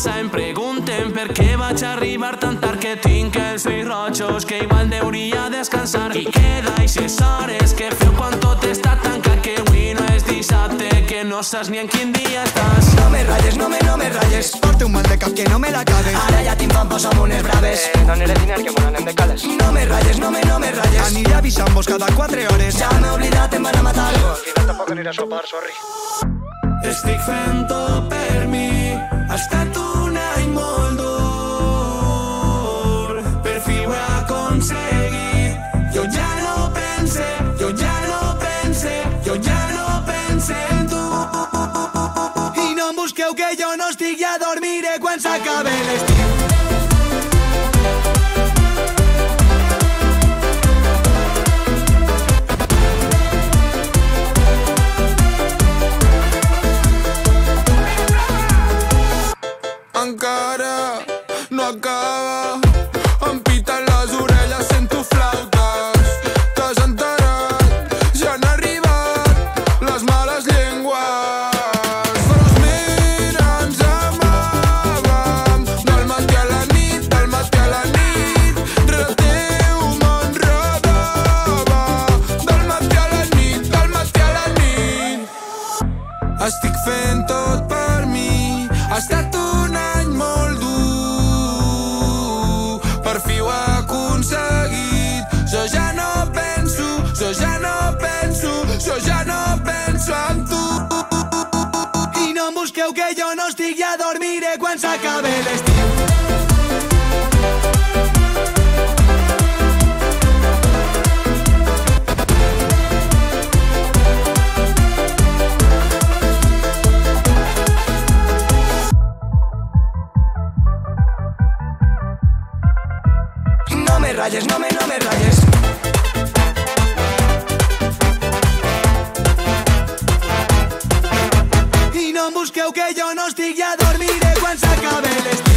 passa em pregunten per què vaig arribar tan tard, que tinc els ulls rojos, que igual deuria descansar. I que d'aixes hores que feu quan tot està tancat, que avui no és dissabte, que no saps ni en quin dia estàs. No me ratlles, no me ratlles, porto un mal de cap que no me l'acabes. Ara ja tinc pampos amb unes braves. D'on eres diner que m'ho anem de cales. No me ratlles, no me ratlles, aniré avisant-vos cada 4 hores. Ja m'he oblidat, em van a matar. Al final tampoc aniré a sopar, sorry. Estic fent tot per mi, ha estat un any molt dur, per fi ho he aconseguit. Jo ja no pense, jo ja no pense, jo ja no pense en tu. I no em busqueu que jo no estic, ja dormiré quan s'acabe l'estiu. Encara no acaba, em piten les orelles, sento flautes. T'has enterat, ja han arribat les males llengües. Doncs mira, ens amàvem del matí a la nit, del matí a la nit. Rere teu m'enredava del matí a la nit, del matí a la nit. Estic fent tot per mi, ha estat un any molt dur, per fi ho he aconseguit. Jo ja no penso, jo ja no penso, jo ja no penso en tu. I no em busqueu que jo no estic, ja dormiré quan s'acabe l'estiu. No me ratlles, no me ratlles. I no em busqueu que jo no estic, ja dormiré quan s'acabe l'estiu.